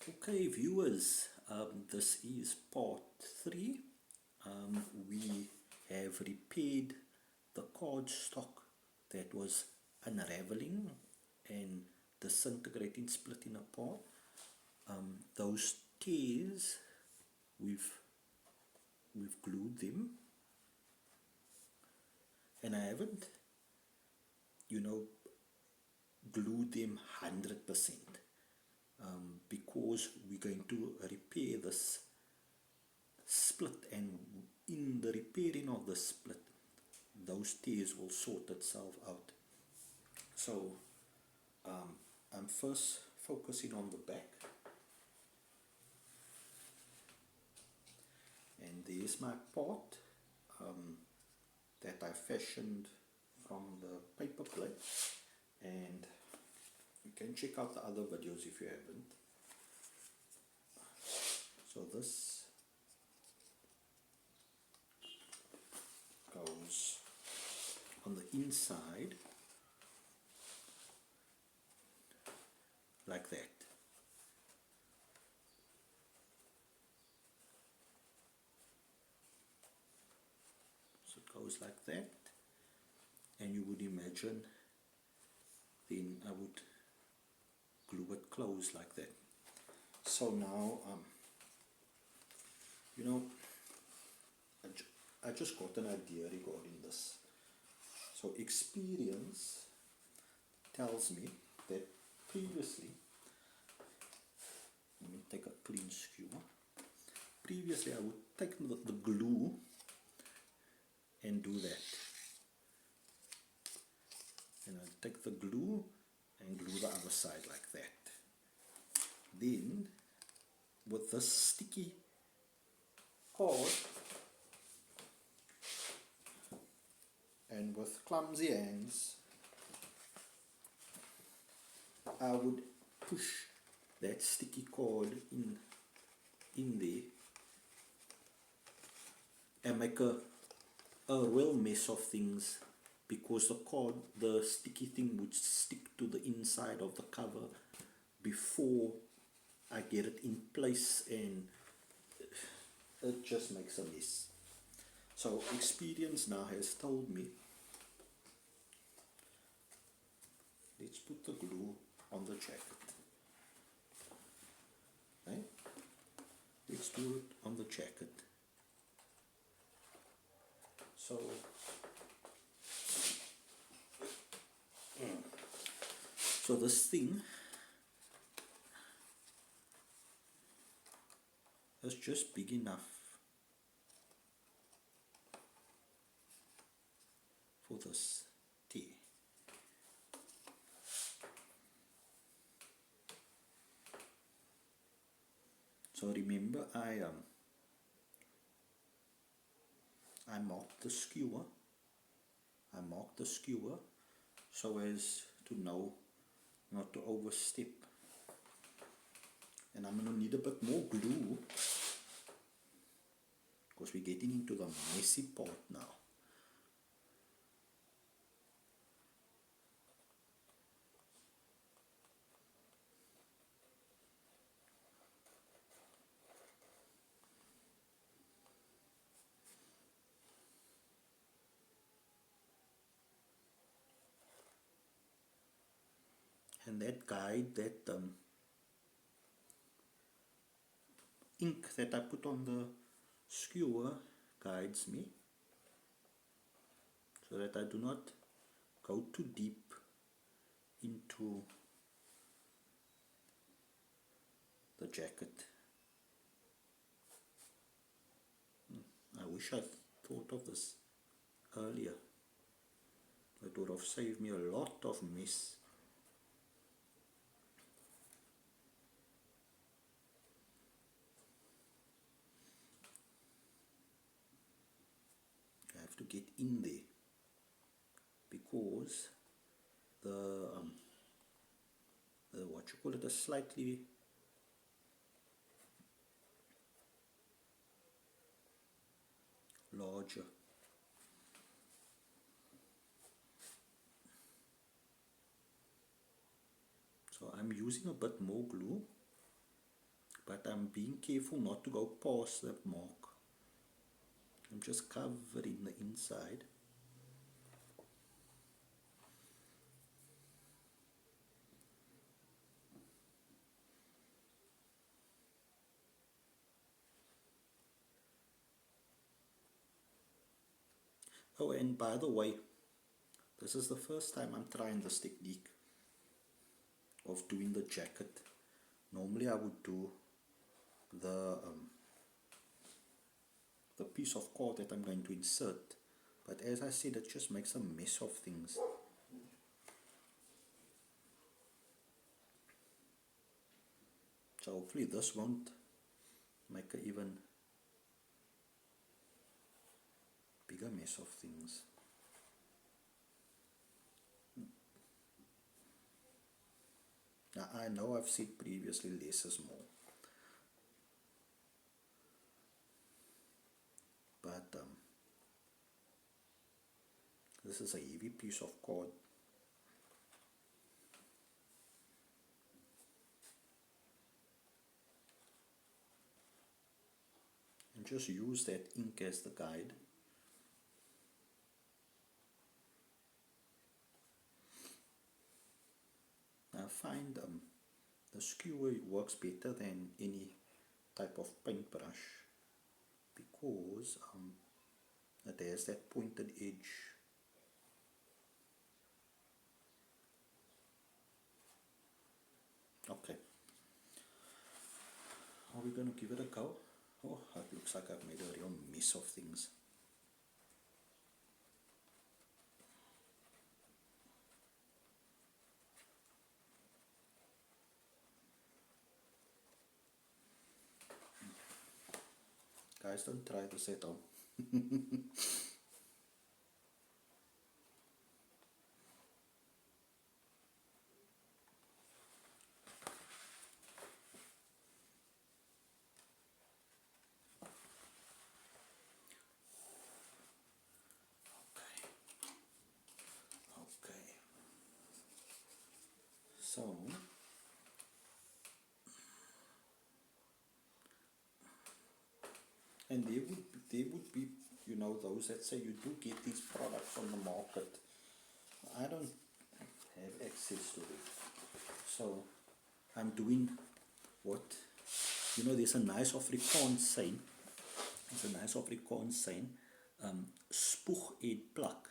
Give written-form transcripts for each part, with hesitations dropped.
Okay, viewers, this is part 3. We have repaired the cardstock that was unraveling and disintegrating, splitting apart. Those tears, we've glued them, and I haven't, glued them 100%. Because we're going to repair this split, and in the repairing of the split those tears will sort itself out. So I'm first focusing on the back, and there's my part that I fashioned from the paper plate, and you can check out the other videos if you haven't. So this goes on the inside like that. So it goes like that, and you would imagine then I would glue it closed like that. So now I just got an idea regarding this. So experience tells me that previously, let me take a clean skewer. Previously I would take the glue and do that. And I'll take the glue and glue the other side like that. Then with this sticky cord and with clumsy hands, I would push that sticky cord in there and make a real mess of things, because the sticky thing would stick to the inside of the cover before I get it in place, and it just makes a mess. So experience now has told me, let's put the glue on the jacket. Okay? Let's do it on the jacket. So this thing is just big enough for this tea. So remember, I marked the skewer. I marked the skewer so as to know not to overstep. And I'm going to need a bit more glue, because we're getting into the messy part now. And that guide, that ink that I put on the skewer guides me so that I do not go too deep into the jacket. I wish I thought of this earlier. It would have saved me a lot of mess. I have to get in there, because the what you call it, a slightly larger. So I'm using a bit more glue but I'm being careful not to go past that mark. I'm just covering the inside. Oh, and by the way, this is the first time I'm trying this technique of doing the jacket. Normally I would do the piece of cord that I'm going to insert, but as I said, it just makes a mess of things. So hopefully this won't make an even bigger mess of things. Now I know I've said previously less is more, but this is a heavy piece of cord. And just use that ink as the guide. I find the skewer works better than any type of paintbrush because it has that pointed edge. Okay, are we going to give it a go? Oh, it looks like I've made a real mess of things. Guys, don't try this at home. Okay. So, and there would be, you know, those that say you do get these products on the market. I don't have access to it. So I'm doing what, you know, there's a nice Afrikaans saying. There's a nice Afrikaans saying, spoeg en plak,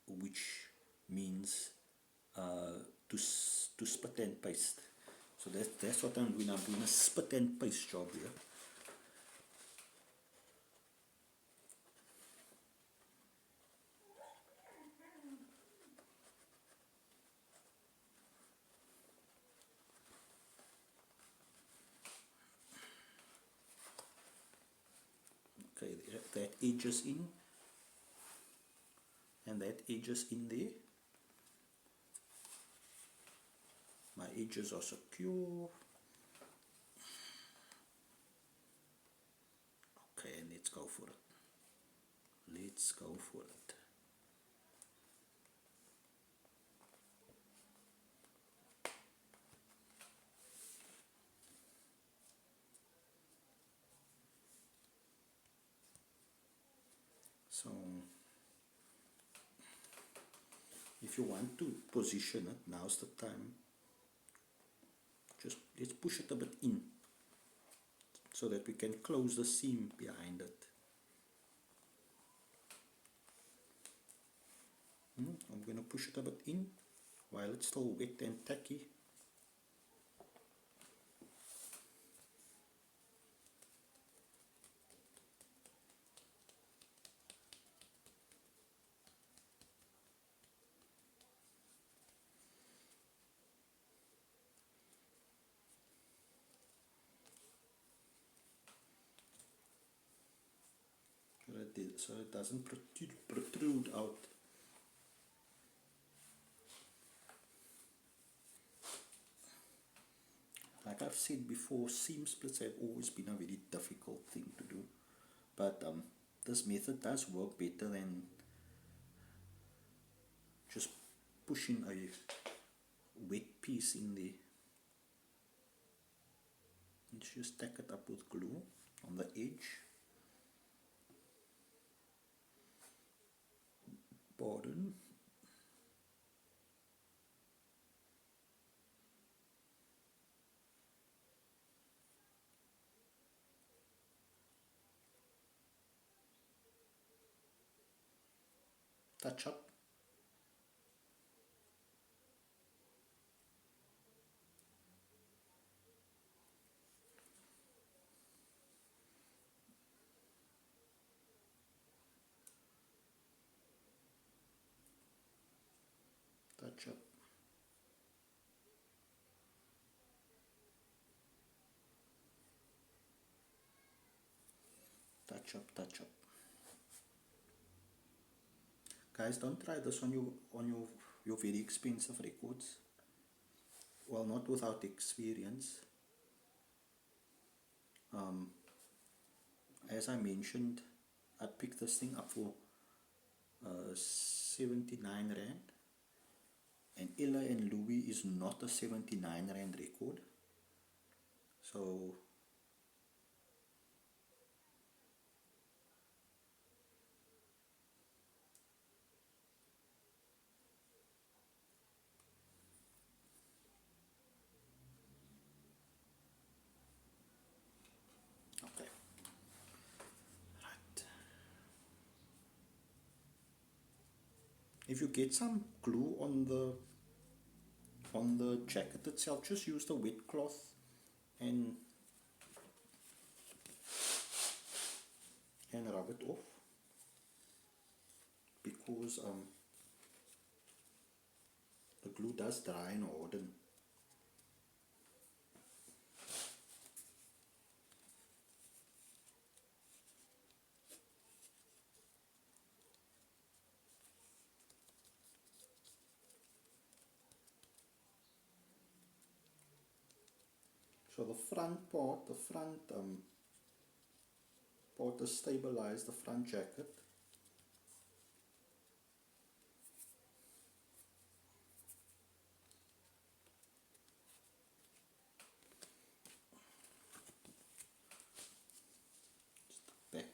which means to spit and paste. So that's what I'm doing. I'm doing a spit and paste job here. Okay, that edges in, and that edges in there. My edges are secure. Okay, let's go for it. Let's go for it. So, if you want to position it, now's the time. Just let's push it a bit in so that we can close the seam behind it. I'm going to push it a bit in while it's still wet and tacky. So it doesn't protrude out. Like I've said before, seam splits have always been a very difficult thing to do, but this method does work better than just pushing a wet piece in there. Let's just tack it up with glue on the edge. Pardon. Touch up. Touch up. Touch up, touch up. Guys, don't try this on your very expensive records. Well, not without experience. As I mentioned, I picked this thing up for 79 Rand, and Ella and Louis is not a 79 Rand record. So okay. Right. If you get some glue on the jacket itself, just use the wet cloth and rub it off, because the glue does dry and harden. So the front part, part is stabilized, the front jacket. Back.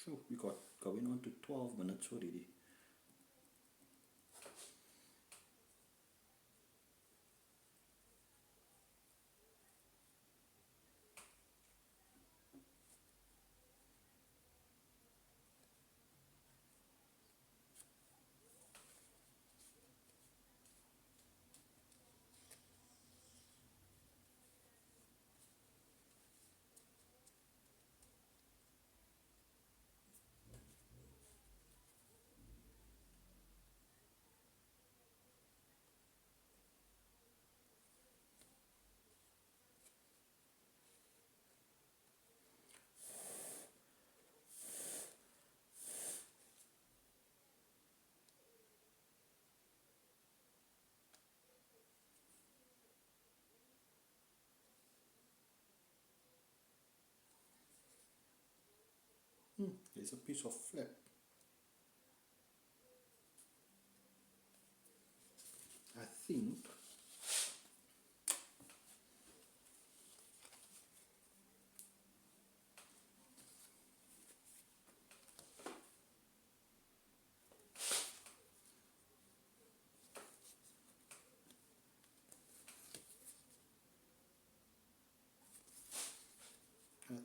Sure, we got going on to 12 minutes already. There's a piece of flap. I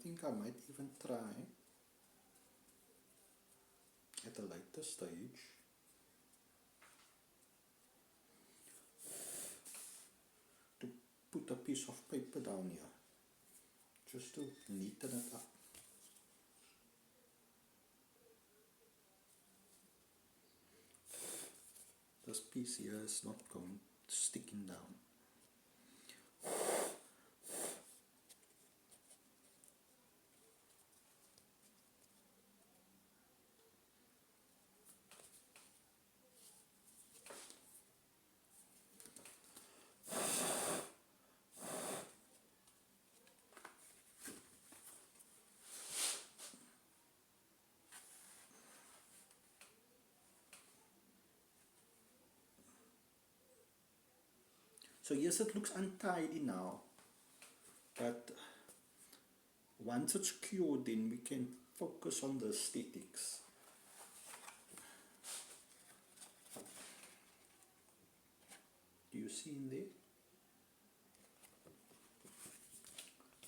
think I might even try at a later stage to put a piece of paper down here, just to neaten it up. This piece here is not going sticking down. So yes, it looks untidy now, But once it's cured, then we can focus on the aesthetics. Do you see in there?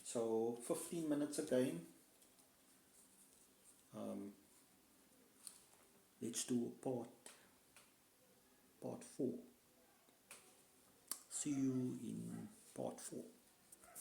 So 15 minutes again. Let's do part 4. See you in part 4.